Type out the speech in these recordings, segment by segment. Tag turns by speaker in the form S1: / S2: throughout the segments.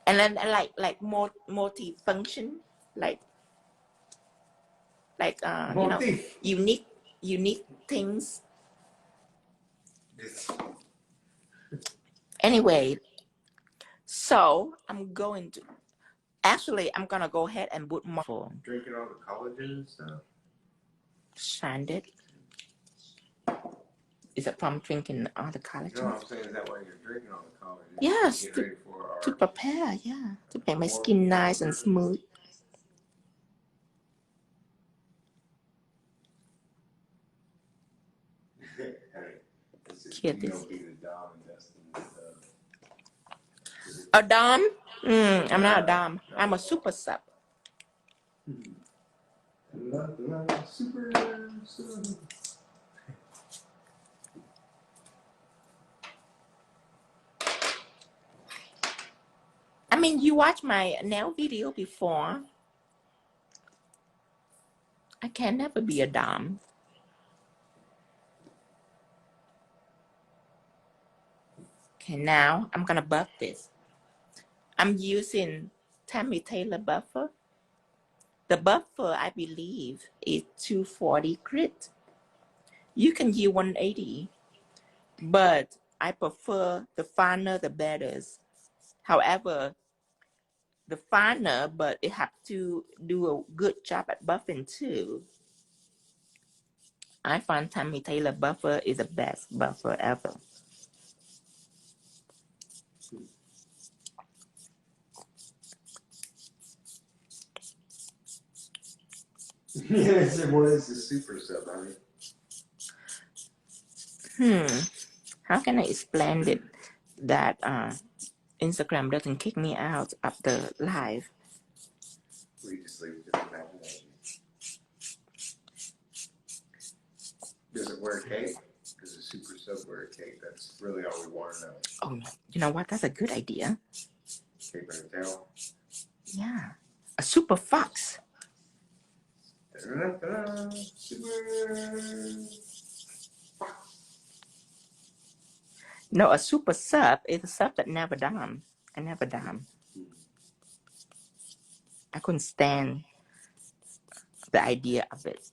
S1: And then like more multi-function, like you know, unique things. Anyway, so I'm going to I'm gonna go ahead and put more for
S2: Drinking all the collagen and stuff.
S1: stranded. Is it from drinking all the collagen?
S2: No, I'm saying is that why you're drinking all the collagen?
S1: Yes,
S2: Get ready for our
S1: to prepare, yeah, to make my skin nice and smooth. A dom? I'm not a dom. I'm a super sub.
S2: Super.
S1: I mean, you watched my nail video before. I can never be a dom. Okay, now I'm gonna buff this. I'm using Tammy Taylor buffer. The buffer, I believe, is 240 grit. You can use 180, but I prefer the finer the better. However, the finer, but it have to do a good job at buffing too. I find Tammy Taylor buffer is the best buffer ever.
S2: What is the super sub, honey?
S1: How can I explain it that Instagram doesn't kick me out of the live?
S2: We just leave it to the imagination. Does it wear a cape? Does the super sub wear a cape? That's really all we want to know.
S1: Oh, you know what? That's a good idea.
S2: Cape and a tail?
S1: Yeah. A super fox.
S2: Super.
S1: No, a super sub is a sub that never dom. I never dom. I couldn't stand the idea of it.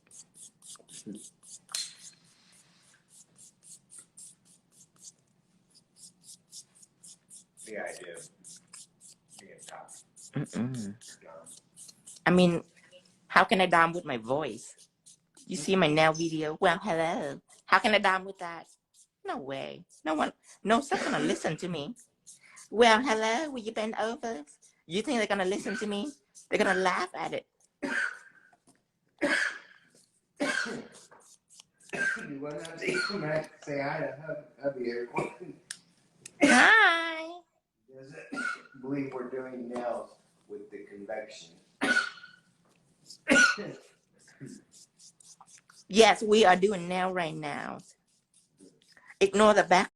S2: The idea of being top.
S1: I mean, how can I dom with my voice? You see my nail video? Well, hello. How can I dom with that? No way. No one, no one's gonna listen to me. Well, hello, will you bend over? You think they're gonna listen to me? They're gonna laugh at it.
S2: You wouldn't have to come back and say hi to hubby, everyone.
S1: Hi.
S2: Doesn't believe we're doing nails with the convection.
S1: Yes, we are doing nail right now. Ignore the back.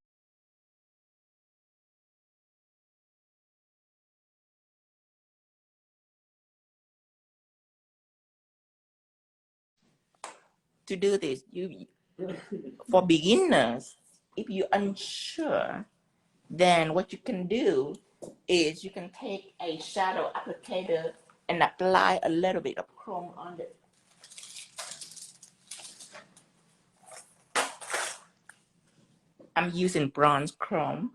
S1: To do this, for beginners, if you're unsure, then what you can do is you can take a shadow applicator and apply a little bit of chrome on it. I'm using bronze chrome.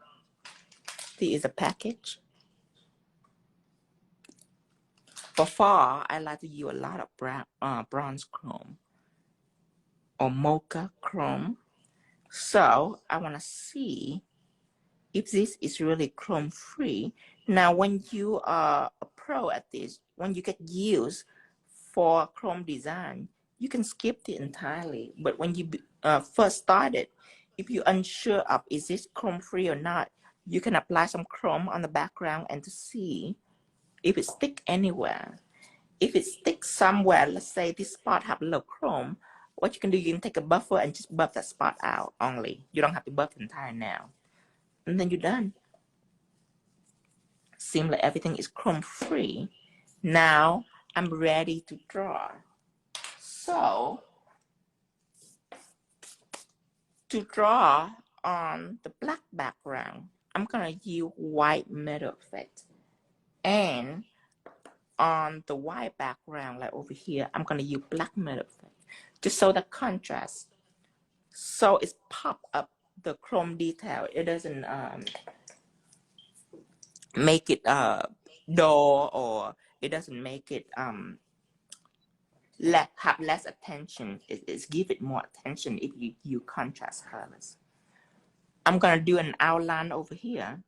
S1: This is a package. For fall, I like to use a lot of bronze chrome or mocha chrome. So I want to see if this is really chrome free. Now, when you are a pro at this, when you get used for chrome design, you can skip it entirely. But when you first started, if you're unsure of is this chrome free or not, you can apply some chrome on the background and to see if it sticks anywhere. If it sticks somewhere, let's say this spot have low chrome, what you can do, you can take a buffer and just buff that spot out only. You don't have to buff the entire nail. And then you're done. Seems like everything is chrome free. Now I'm ready to draw. So to draw on the black background, I'm gonna use white metal effect. And on the white background, like over here, I'm gonna use black metal effect just so the contrast. So it's pop up the chrome detail. It doesn't make it dull, or it doesn't make it have less attention. It's give it more attention if you use contrast colors. I'm gonna do an outline over here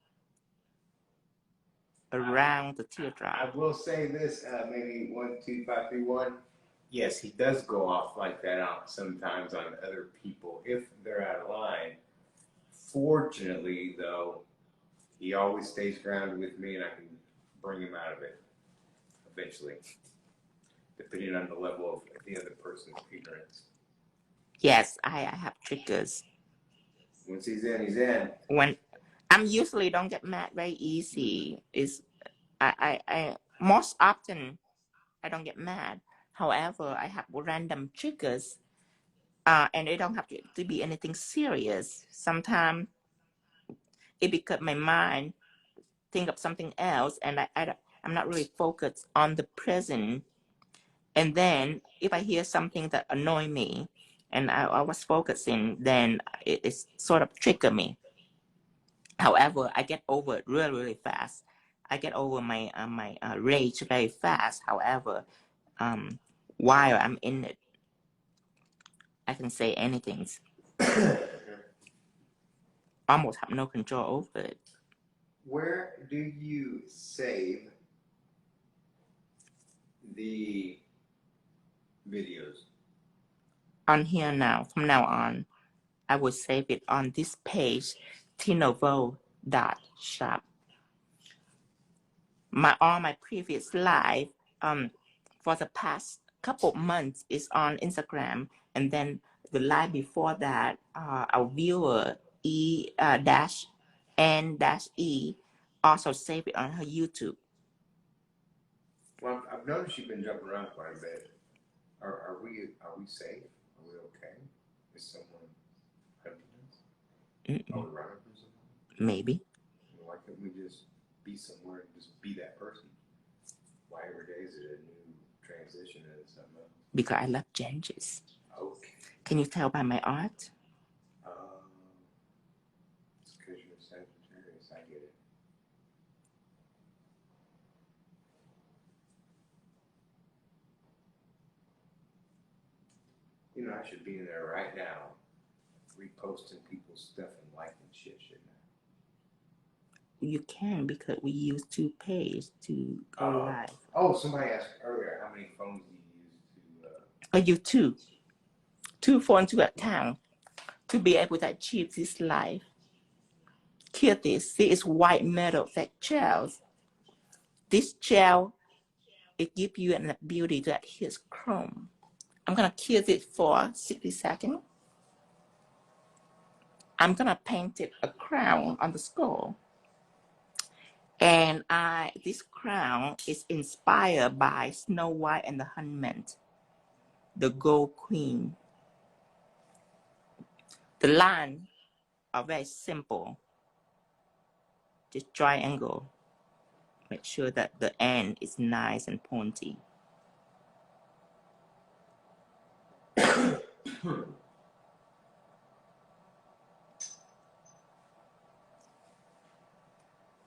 S1: around the teardrop.
S2: I will say this, maybe 1, 2, 5, 3, 1. Yes, he does go off like that out sometimes on other people if they're out of line. Fortunately, though, he always stays grounded with me, and I can bring him out of it eventually, depending on the level of the other person's ignorance.
S1: Yes, I have triggers.
S2: Once he's in, he's in.
S1: When I'm usually don't get mad very easy. Is I most often I don't get mad. However, I have random triggers, and it don't have to be anything serious. Sometimes it because my mind think of something else, and I'm not really focused on the present. And then if I hear something that annoy me, and I was focusing, then it's sort of trigger me. However, I get over it really, really fast. I get over my rage very fast. However, while I'm in it, I can say anything. Almost have no control over it.
S2: Where do you save the videos?
S1: On here now, from now on, I will save it on this page, tinovo.shop. All my previous live, for the past couple months is on Instagram, and then the live before that, our viewer E-N-E also save it on her YouTube.
S2: Well, I've noticed you've been jumping around quite a bit. Are we safe? Are we okay? Is someone hunting us? Are we running from someone?
S1: Maybe.
S2: Why couldn't we just be somewhere and just be that person? Why every day is it a new transition and something else?
S1: Because I love changes.
S2: Okay.
S1: Can you tell by my art?
S2: It's because you're Sagittarius. I get it. You know, I should be in there right now, reposting people's stuff and liking shit, shouldn't I?
S1: You can, because we use 2 pages to go live.
S2: Oh, somebody asked earlier, how many phones do you use to...
S1: I use 2 phones, 2 accounts to be able to achieve this life. Here this is white metal that gels. This gel, it gives you an ability to adhere chrome. I'm gonna kill it for 60 seconds. I'm gonna paint it a crown on the skull. And this crown is inspired by Snow White and the Huntsman, the Gold Queen. The lines are very simple. Just triangle. Make sure that the end is nice and pointy.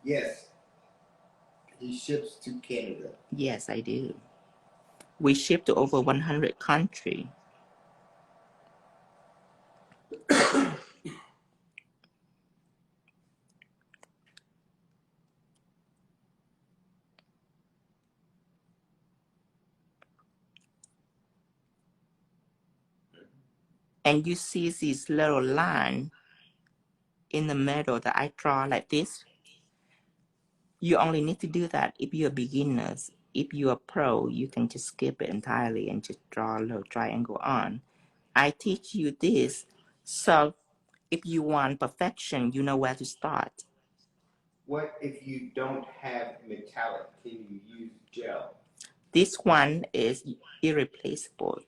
S2: Yes. He ships to Canada.
S1: Yes, I do. We ship to over 100 countries. And you see this little line in the middle that I draw like this. You only need to do that if you're beginners. If you're a pro, you can just skip it entirely and just draw a little triangle on. I teach you this, so if you want perfection, you know where to start.
S2: What if you don't have metallic? Can you use gel?
S1: This one is irreplaceable.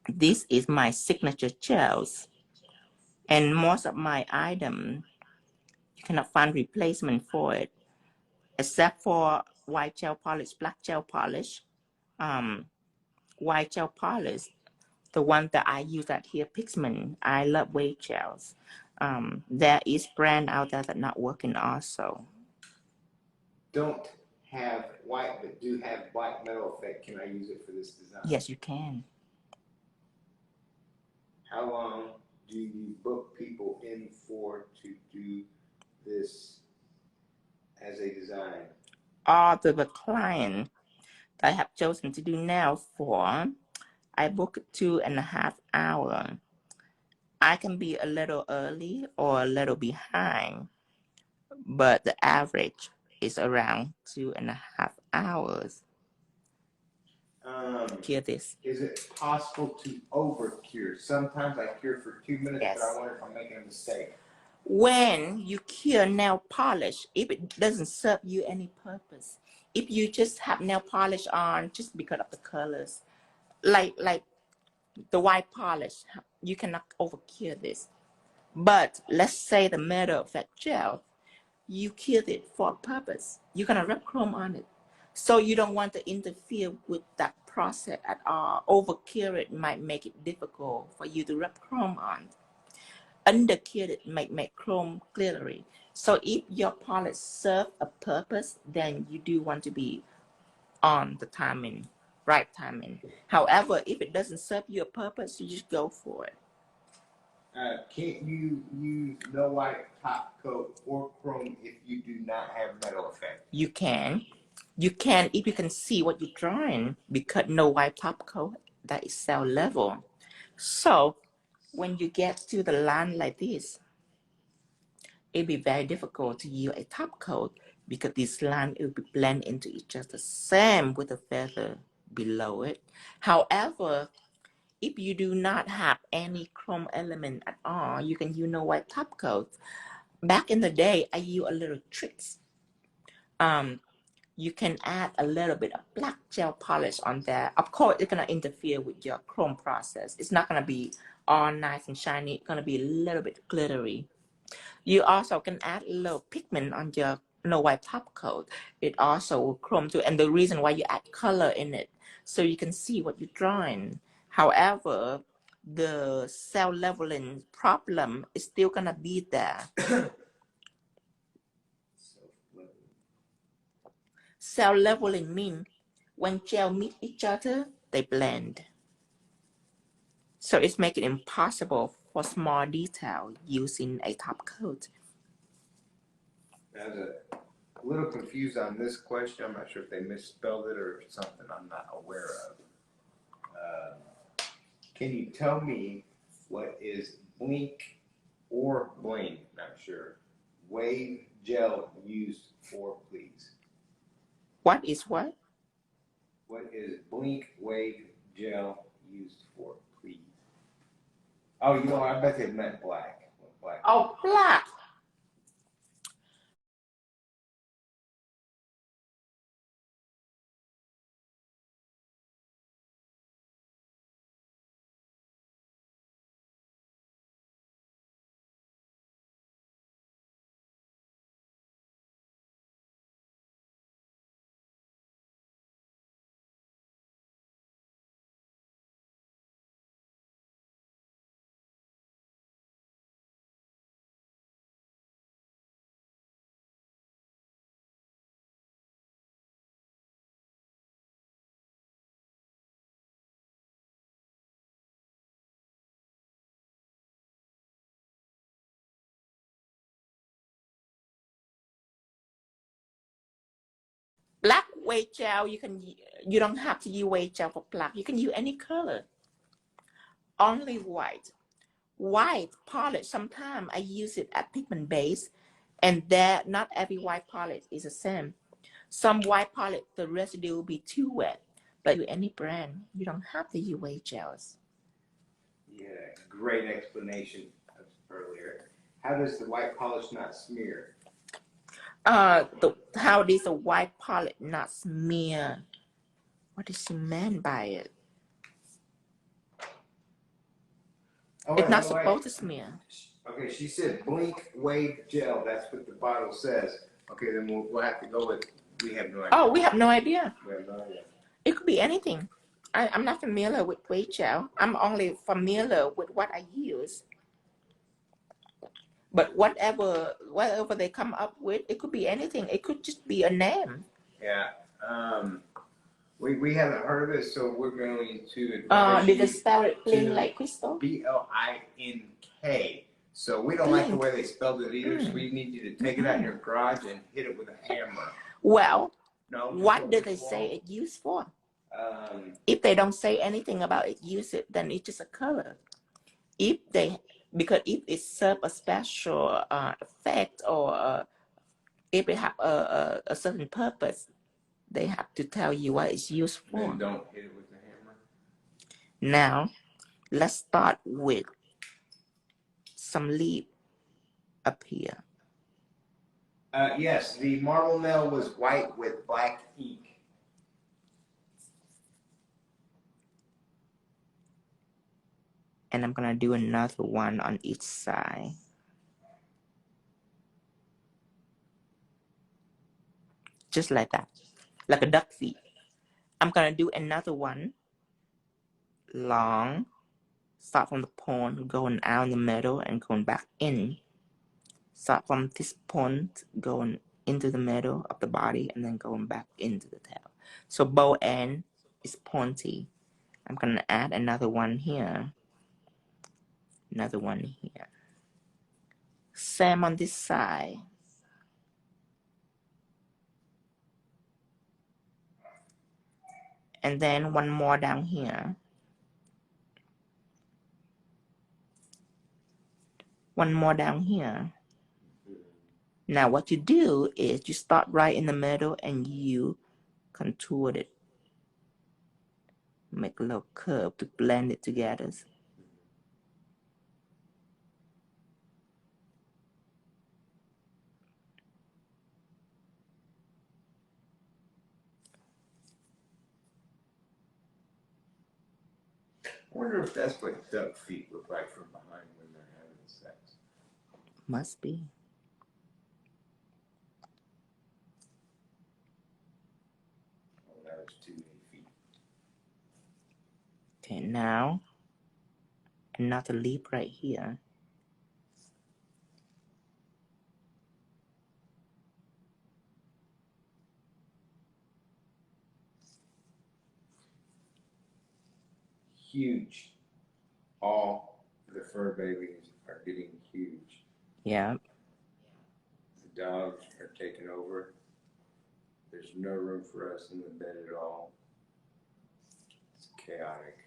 S1: This is my signature gels. And most of my items, you cannot find replacement for it. except for white gel polish, black gel polish. White gel polish, the one that I use at here, Pixman. I love white gels. There is brand out there that not working also.
S2: Don't have white, but do have black metal effect. Can I use it for this design?
S1: Yes, you can.
S2: How long do you book people in for to do this as a design?
S1: All the client that I have chosen to do now for, I book 2.5 hours. I can be a little early or a little behind, but the average is around 2.5 hours. Cure this.
S2: Is it possible to over cure? Sometimes I cure for 2 minutes,
S1: Yes.
S2: but I wonder if I'm making a mistake.
S1: When you cure nail polish, if it doesn't serve you any purpose, if you just have nail polish on just because of the colors, like the white polish, you cannot over cure this. But let's say the metal effect gel, you cured it for a purpose. You're gonna rub chrome on it, so you don't want to interfere with that process at all. Over cure it might make it difficult for you to rub chrome on. Under cure it might make chrome glittery. So if your polish serve a purpose, then you do want to be on the timing, right timing. However, if it doesn't serve you a purpose, you just go for it.
S2: Can't you use no white top coat or chrome if you do not have metal effect?
S1: You can. You can if you can see what you're drawing, because no white top coat, that is cell level. So when you get to the line like this, it'll be very difficult to use a top coat because this line will be blend into each other, same with the feather below it. However, if you do not have any chrome element at all, you can use no white top coat. Back in the day, I use a little tricks. You can add a little bit of black gel polish on there. Of course, it's gonna interfere with your chrome process. It's not gonna be all nice and shiny. It's gonna be a little bit glittery. You also can add a little pigment on your no white top coat. It also will chrome too. And the reason why you add color in it, so you can see what you're drawing. However, the cell leveling problem is still gonna be there. Cell leveling means when gel meet each other, they blend. So it's making it impossible for small detail using a top coat.
S2: I was a little confused on this question. I'm not sure if they misspelled it or something I'm not aware of. Can you tell me what is blink or bling, not sure, wave gel used for, please?
S1: What is what?
S2: What is blink wave gel used for, please? Oh, you know, I bet they meant black. Black.
S1: Oh, black. Black weight gel, you don't have to use weight gel for black. You can use any color. Only white. White polish, sometimes I use it at pigment base, and that not every white polish is the same. Some white polish, the residue will be too wet, but with any brand, you don't have to use weight gels.
S2: Yeah, great explanation earlier. How does the white polish not smear?
S1: How does a white polish not smear? What is she meant by it?
S2: Oh,
S1: It's
S2: wait,
S1: not
S2: wait, wait.
S1: supposed to smear.
S2: Okay, she said blink wave gel. That's what the bottle says. Okay, then we'll have to go with, we have no idea.
S1: Oh, we have no idea.
S2: We have no idea.
S1: It could be anything. I'm not familiar with Rachel. I'm only familiar with what I use. But whatever they come up with, it could be anything. It could just be a name.
S2: Yeah. We haven't heard of it, so we're going to advise
S1: Did they
S2: you
S1: spell it plain
S2: to
S1: like crystal?
S2: Blink. So we don't like the way they spelled it either, so we need you to take it out in your garage and hit it with a hammer.
S1: Well,
S2: No,
S1: what did they say it used for? If they don't say anything about it, use it, then it's just a color. Because if it serves a special effect or if it have a certain purpose, they have to tell you what it's used for.
S2: Then don't hit it with the hammer.
S1: Now, let's start with some leaf up here.
S2: Yes, the marble nail was white with black ink.
S1: And I'm gonna do another one on each side. Just like that, like a duck feet. I'm gonna do another one, long, start from the point, going out in the middle and going back in. Start from this point, going into the middle of the body and then going back into the tail. So bow end is pointy. I'm gonna add another one here. Another one here. Same on this side. And then one more down here. One more down here. Now what you do is you start right in the middle and you contour it. Make a little curve to blend it together.
S2: I wonder if that's what duck feet look like from behind when they're having sex.
S1: Must be.
S2: Oh, that was too many feet.
S1: Okay, now another leaf right here.
S2: Huge. All the fur babies are getting huge.
S1: Yeah.
S2: The dogs are taking over. There's no room for us in the bed at all. It's chaotic.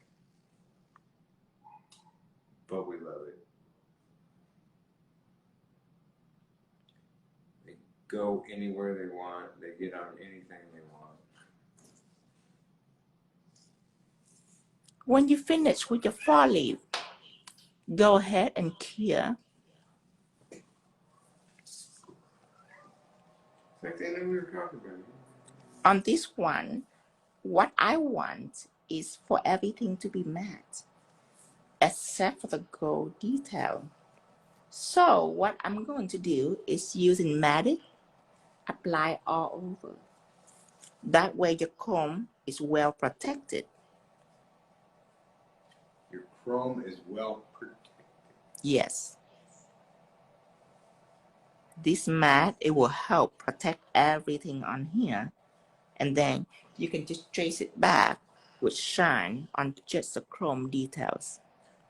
S2: But we love it. They go anywhere they want. They get on anything they want.
S1: When you finish with your fall leaf, go ahead and clear.
S2: Like they know we were talking about it.
S1: On this one, what I want is for everything to be matte, except for the gold detail. So what I'm going to do is using matte, apply all over. That way your comb is well protected.
S2: Your chrome is well protected.
S1: Yes. This mat, it will help protect everything on here. And then you can just trace it back with shine on just the chrome details.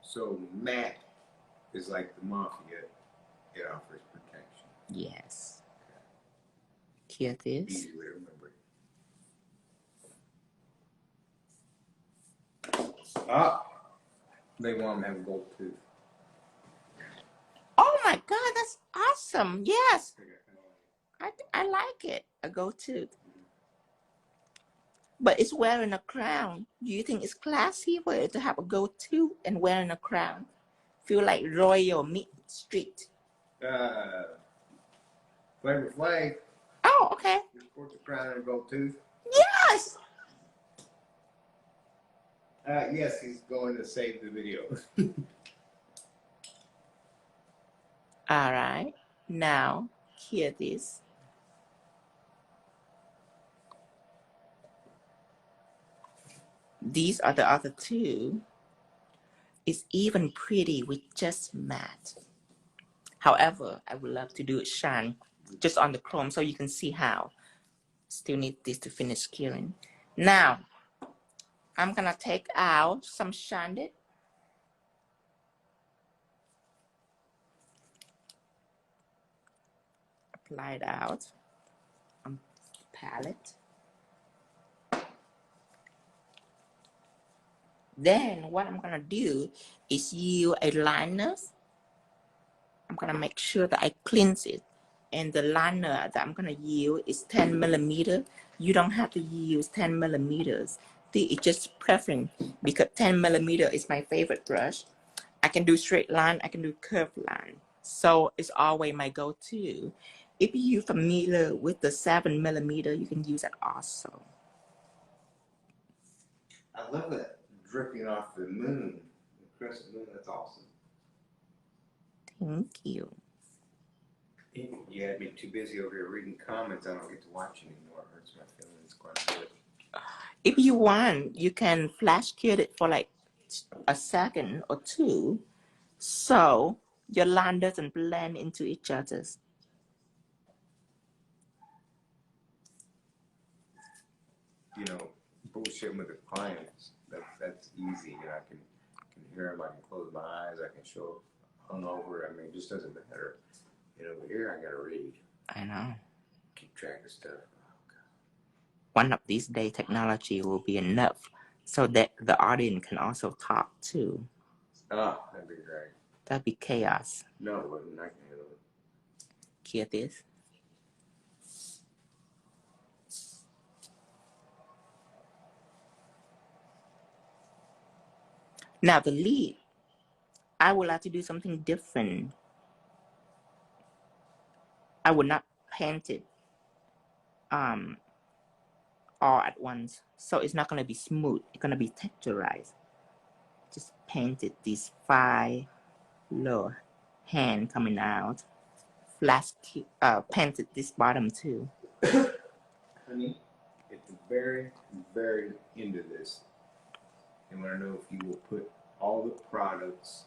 S2: So matte is like the mafia. It offers protection.
S1: Yes. Here it is.
S2: Easy way to remember it. Ah, they want them to have a gold tooth.
S1: Oh my God, that's awesome. Yes. I like it. A gold tooth. But it's wearing a crown. Do you think it's classy for it to have a gold tooth and wearing a crown? Feel like royal meat street.
S2: Flavor Flav.
S1: Oh, okay.
S2: You sport the crown and a gold tooth.
S1: Yes.
S2: Yes, he's going to save the video.
S1: All right. Now, here it is. these are the other two. It's even pretty with just matte. However, I would love to do it shine just on the chrome so you can see how. Still need this to finish curing. Now, I'm gonna take out some shanded. Apply it out on the palette. Then what I'm gonna do is use a liner. I'm gonna make sure that I cleanse it. And the liner that I'm gonna use is 10 millimeter. You don't have to use 10 millimeters. It's just preference because 10 millimeter is my favorite brush. I can do straight line, I can do curved line. So it's always my go-to. If you're familiar with the 7 millimeter, you can use it also.
S2: I love that dripping off the moon, the crescent moon. That's awesome.
S1: Thank you.
S2: You had me too busy over here reading comments. I don't get to watch anymore. It hurts my feelings quite a bit.
S1: If you want, you can flash cure it for like a second or two, so your line doesn't blend into each other.
S2: You know, bullshitting with the clients. That's easy. You know, I can hear them. I can close my eyes. I can show hungover. I mean, it just doesn't matter. You know, but here I gotta read.
S1: I know.
S2: Keep track of stuff. Oh, God.
S1: One of these days, technology will be enough so that the audience can also talk too.
S2: Oh, that'd be great.
S1: That'd be chaos.
S2: No, it wouldn't. I can handle it.
S1: Hear this? Now the lead, I would like to do something different. I would not paint it all at once. So it's not going to be smooth. It's going to be texturized. Just painted these 5 little hand coming out. Flash painted this bottom too.
S2: Honey, at the very, very end of this, I want to know if you will put all the products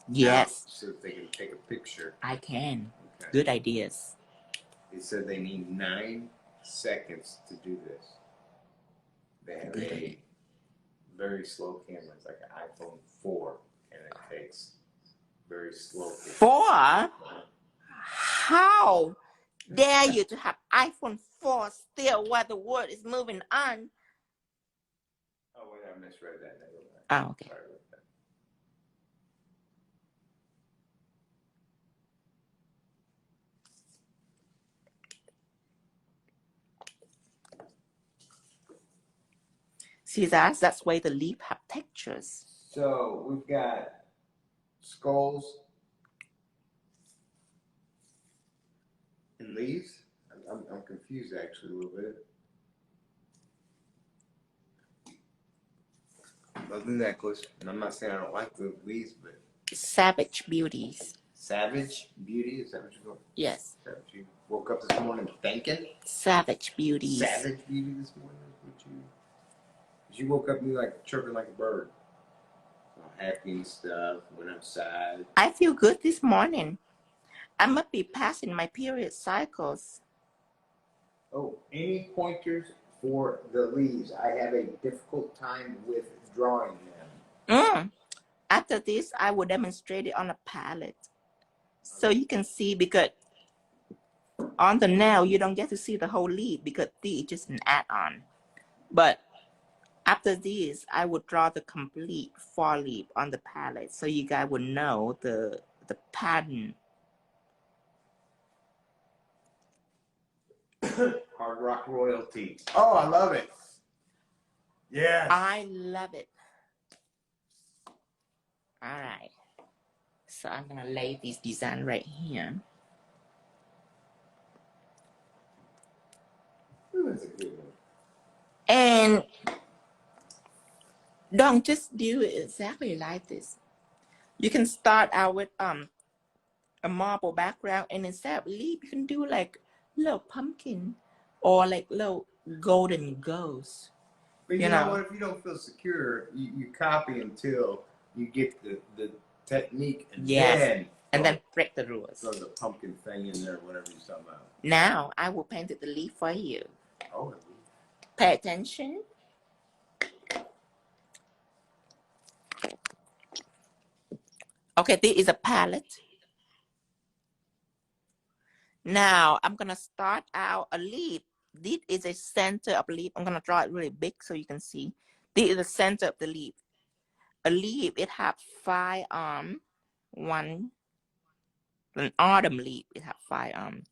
S1: Yes,
S2: out so that they can take a picture.
S1: I can.
S2: Okay.
S1: Good ideas.
S2: They said they need 9 seconds to do this. They have a very slow camera. It's like an iPhone 4, and it takes very slow.
S1: 4? How dare you to have iPhone 4 still while the world is moving on?
S2: Oh, wait, I misread that.
S1: Oh, okay.
S2: Sorry about that.
S1: See, that's why the leaf have textures.
S2: So we've got skulls and leaves. I'm confused actually a little bit. Love the necklace, and I'm not saying I don't like the leaves, but
S1: Savage beauties.
S2: Savage Beauty, is that what you call it?
S1: Yes.
S2: Savage. You woke up this morning thinking?
S1: Savage beauties.
S2: Savage Beauty this morning? What you woke up and you like chirping like a bird. All happy and stuff, went outside.
S1: I feel good this morning. I must be passing my period cycles.
S2: Oh, any pointers for the leaves? I have a difficult time with drawing them.
S1: After this, I will demonstrate it on a palette. So you can see, because on the nail, you don't get to see the whole leaf because this is just an add-on. But after this, I will draw the complete fall leaf on the palette so you guys will know the pattern.
S2: Hard rock royalty. Oh, I love it. Yes.
S1: I love it. All right. So I'm going to lay this design right here.
S2: Ooh, that's a good one.
S1: And don't just do it exactly like this. You can start out with a marble background, and instead of leaf, you can do like little pumpkin or like little golden ghost.
S2: But you know what? If you don't feel secure, you copy until you get the technique, and
S1: then break the rules.
S2: Throw the pumpkin thing in there, whatever you're talking about.
S1: Now I will paint the leaf for you.
S2: Oh.
S1: Pay attention. Okay, this is a palette. Now I'm gonna start out a leaf. This is a center of leaf. I'm gonna draw it really big so you can see. This is the center of the leaf. A leaf, it has 5 arms. One, an autumn leaf, it has 5 arms.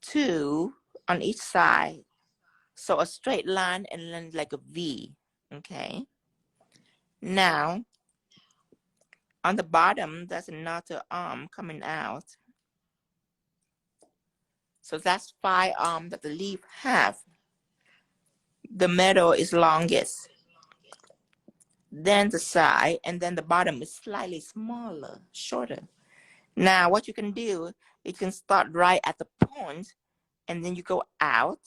S1: 2 on each side. So a straight line and then like a V. Okay. Now, on the bottom, there's another arm coming out. So that's 5 arms that the leaf have. The middle is longest. Then the side, and then the bottom is slightly smaller, shorter. Now, what you can do, you can start right at the point, and then you go out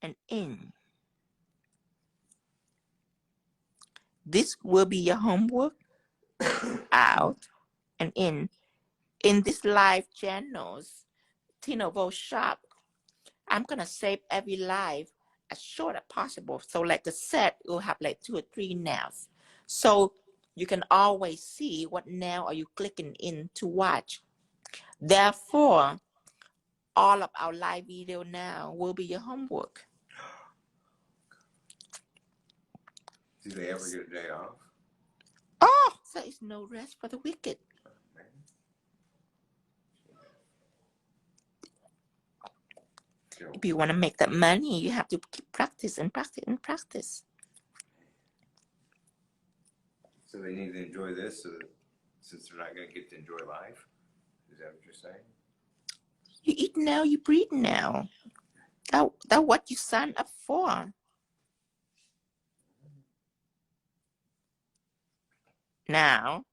S1: and in. This will be your homework. Out and in. In this live channels, Tinovo Shop, I'm gonna save every live as short as possible. So like the set will have like 2 or 3 nails. So you can always see what nail are you clicking in to watch. Therefore, all of our live video now will be your homework.
S2: Do they ever get a day off?
S1: Oh, there is no rest for the wicked. If you want to make that money, you have to keep practice and practice and practice.
S2: So they need to enjoy this, so that, since they're not going to get to enjoy life. Is that what you're saying?
S1: You eat now, you breathe now. That's what you signed up for. Now,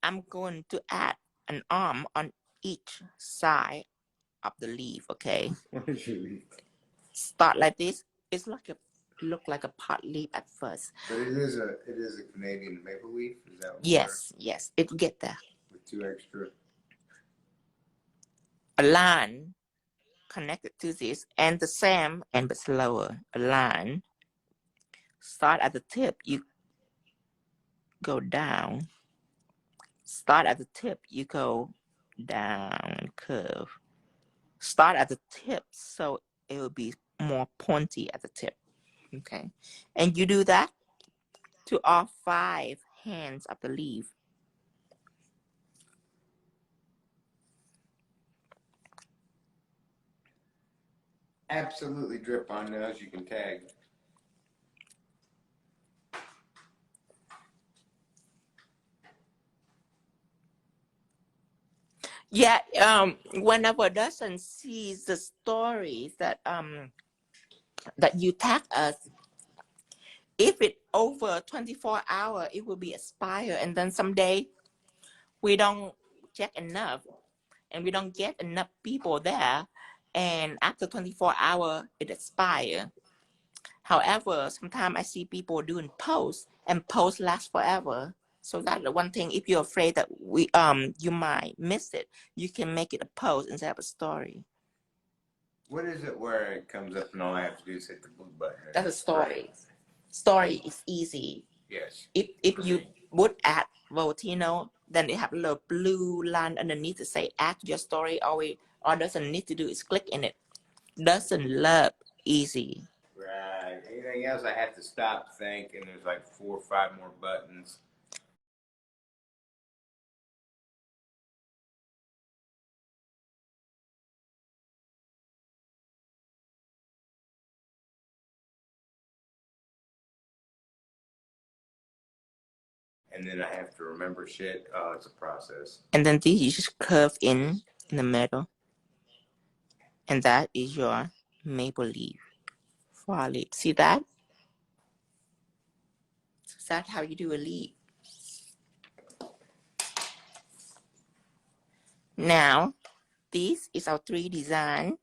S1: I'm going to add an arm on each side of the leaf, okay?
S2: What is your leaf?
S1: Start like this. It's like look like a pot leaf at first.
S2: But it is a Canadian maple leaf. Is that what?
S1: Yes, yes, it get there.
S2: With 2 extra.
S1: A line connected to this, and the same and but slower. A line. Start at the tip. You go down. Start at the tip. You go down. Curve. Start at the tip, so it will be more pointy at the tip. Okay, and you do that to all 5 hands of the leaf.
S2: Absolutely drip on nails. You can tag.
S1: Yeah, whenever doesn't sees the stories that that you tag us, if it over 24 hours, it will be expired, and then someday we don't check enough, and we don't get enough people there, and after 24 hours, it expires. However, sometimes I see people doing posts, and posts last forever. So that's the one thing. If you're afraid that you might miss it, you can make it a post instead of a story.
S2: What is it where it comes up and all I have to do is hit the blue button?
S1: That's a story. Story is easy.
S2: Yes.
S1: If you would add Voltino, then it have a little blue line underneath to say add your story. All doesn't need to do is click in it. Doesn't love easy.
S2: Right. Anything else I have to stop, think, and there's like 4 or 5 more buttons. And then I have to remember shit. Oh, it's a process.
S1: And then this you just curve in the middle. And that is your maple leaf. Flower leaf. See that? So that's how you do a leaf. Now, this is our 3 design.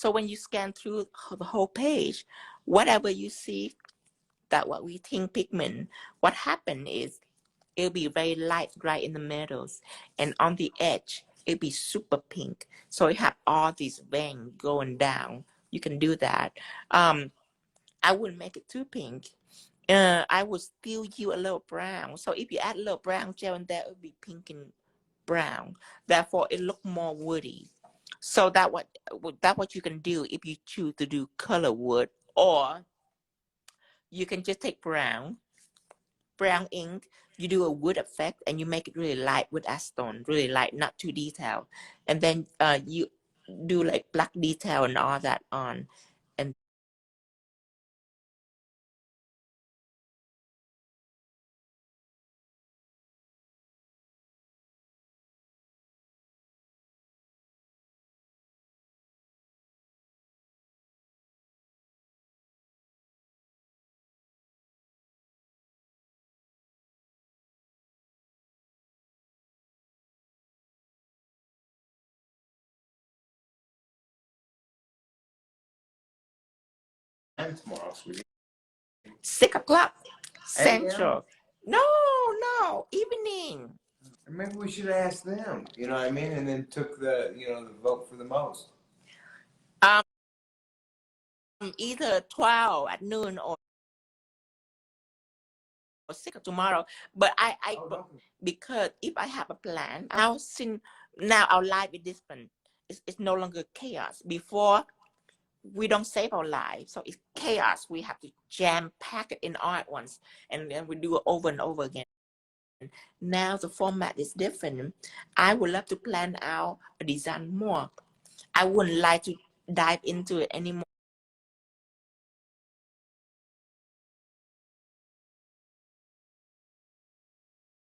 S1: So when you scan through the whole page, whatever you see, that what we think pigment, what happened is it'll be very light right in the middles, and on the edge it'll be super pink. So you have all these veins going down. You can do that. I wouldn't make it too pink. I would still use a little brown. So if you add a little brown gel in there, it would be pink and brown. Therefore, it look more woody. So that what you can do if you choose to do color wood, or you can just take brown ink. You do a wood effect and you make it really light with acetone, really light, not too detailed. And then you do like black detail and all that on. And
S2: And tomorrow, sweetie.
S1: 6 o'clock
S2: AM?
S1: Central. No, no, evening.
S2: Maybe we should ask them, you know what I mean? And then took the, the vote for the most.
S1: Either 12 at noon or 6 tomorrow. But because if I have a plan, now our life is different. It's no longer chaos. Before, we don't save our life, so it's chaos. We have to jam pack it in all at once, and then we do it over and over again. Now the format is different. I would love to plan out a design more. I wouldn't like to dive into it anymore.